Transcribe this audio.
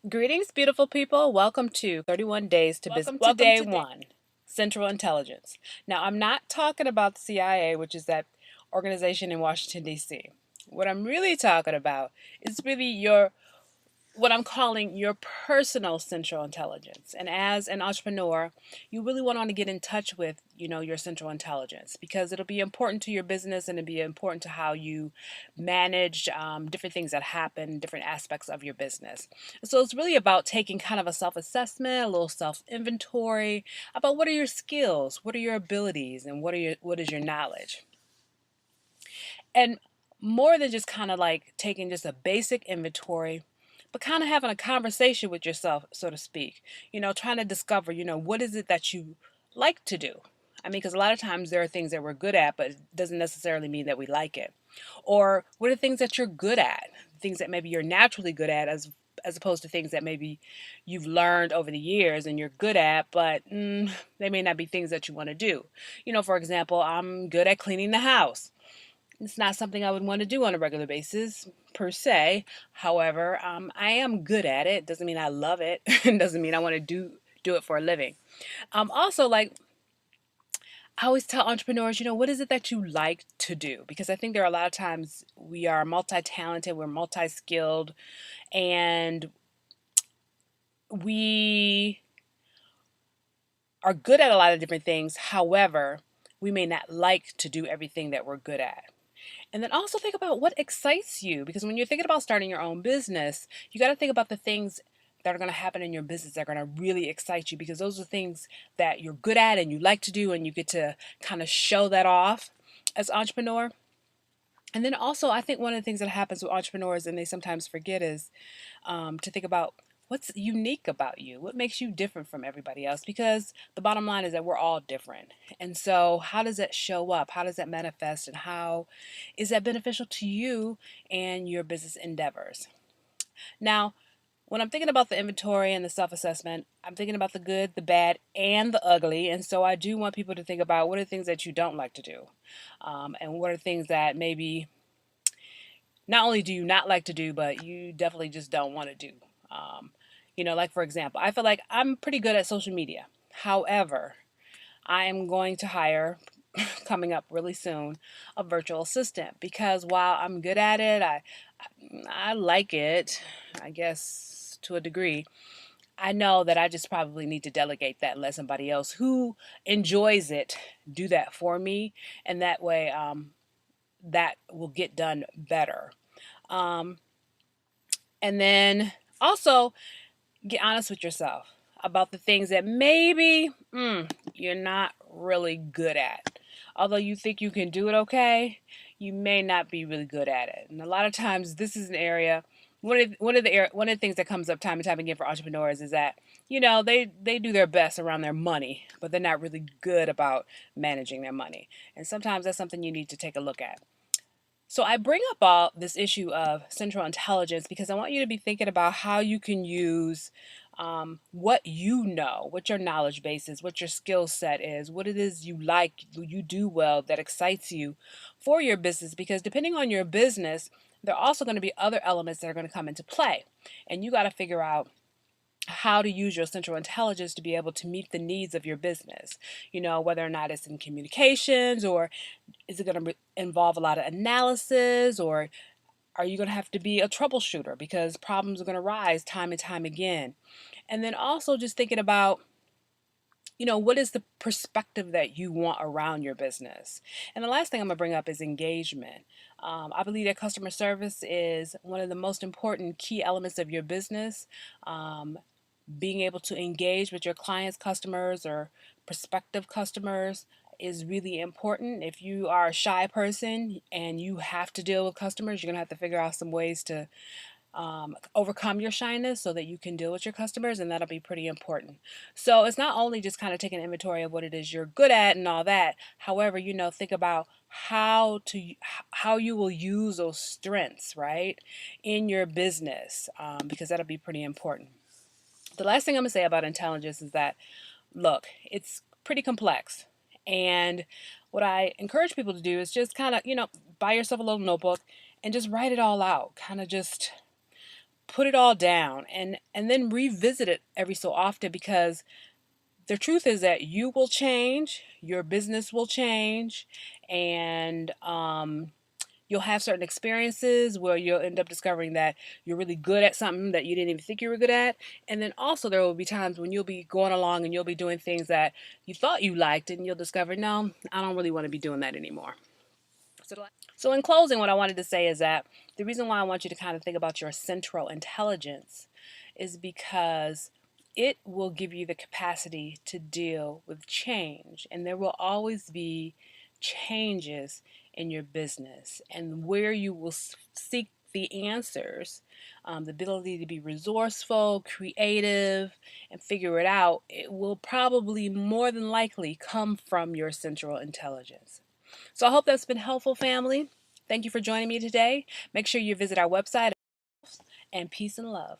Greetings, beautiful people. Welcome to 31 Days to Business. Welcome to Day day. one, Central Intelligence. Now, I'm not talking about the CIA, which is that organization in Washington, D.C. What I'm really talking about is really what I'm calling your personal central intelligence. And as an entrepreneur, you really want to get in touch with, your central intelligence because it'll be important to your business and it'll be important to how you manage different things that happen, different aspects of your business. So it's really about taking kind of a self-assessment, a little self-inventory about what are your skills, what are your abilities, and what is your knowledge. And more than just kind of like taking just a basic inventory, but kind of having a conversation with yourself, so to speak, trying to discover, what is it that you like to do? I mean, because a lot of times there are things that we're good at, but it doesn't necessarily mean that we like it. Or what are things that you're good at? Things that maybe you're naturally good at as opposed to things that maybe you've learned over the years and you're good at, but they may not be things that you want to do. For example, I'm good at cleaning the house. It's not something I would want to do on a regular basis per se. However, I am good at it. Doesn't mean I love it. Doesn't mean I want to do it for a living. Also, like I always tell entrepreneurs, what is it that you like to do? Because I think there are a lot of times we are multi-talented, we're multi-skilled, and we are good at a lot of different things. However, we may not like to do everything that we're good at. And then also think about what excites you because when you're thinking about starting your own business, you got to think about the things that are going to happen in your business that are going to really excite you because those are things that you're good at and you like to do and you get to kind of show that off as an entrepreneur. And then also, I think one of the things that happens with entrepreneurs and they sometimes forget is to think about what's unique about you, what makes you different from everybody else, because the bottom line is that we're all different. And so, how does that show up? How does that manifest? And how is that beneficial to you and your business endeavors? Now, when I'm thinking about the inventory and the self assessment, I'm thinking about the good, the bad, and the ugly. And so I do want people to think about what are the things that you don't like to do, and what are things that maybe not only do you not like to do, but you definitely just don't want to do. Um, like for example, I feel like I'm pretty good at social media. However, I am going to hire coming up really soon a virtual assistant because while I'm good at it, I like it, I guess to a degree. I know that I just probably need to delegate that and let somebody else who enjoys it do that for me, and that way that will get done better. Um, and then also get honest with yourself about the things that maybe you're not really good at. Although you think you can do it okay, you may not be really good at it. And a lot of times, this is an area. One of the things that comes up time and time again for entrepreneurs is that they do their best around their money, but they're not really good about managing their money. And sometimes that's something you need to take a look at. So I bring up all this issue of central intelligence because I want you to be thinking about how you can use what you know, what your knowledge base is, what your skill set is, what it is you like, you do well that excites you for your business. Because depending on your business, there are also going to be other elements that are going to come into play. And you got to figure out how to use your central intelligence to be able to meet the needs of your business. Whether or not it's in communications, or is it going to involve a lot of analysis, or are you going to have to be a troubleshooter because problems are going to rise time and time again? And then also just thinking about what is the perspective that you want around your business? And the last thing I'm going to bring up is engagement. I believe that customer service is one of the most important key elements of your business. Being able to engage with your clients, customers, or prospective customers is really important. If you are a shy person and you have to deal with customers, you're going to have to figure out some ways to overcome your shyness so that you can deal with your customers, and that'll be pretty important. So it's not only just kind of taking inventory of what it is you're good at and all that. However, think about how you will use those strengths, right, in your business, because that'll be pretty important. The last thing I'm going to say about intelligence is that, look, it's pretty complex. And what I encourage people to do is just kind of, buy yourself a little notebook and just write it all out. Kind of just put it all down and then revisit it every so often, because the truth is that you will change, your business will change, and you'll have certain experiences where you'll end up discovering that you're really good at something that you didn't even think you were good at. And then also there will be times when you'll be going along and you'll be doing things that you thought you liked, and you'll discover, no, I don't really want to be doing that anymore. So, in closing, what I wanted to say is that the reason why I want you to kind of think about your central intelligence is because it will give you the capacity to deal with change. And there will always be changes in your business, and where you will seek the answers, the ability to be resourceful, creative, and figure it out, it will probably more than likely come from your central intelligence. So I hope that's been helpful, family. Thank you for joining me today. Make sure you visit our website, and peace and love.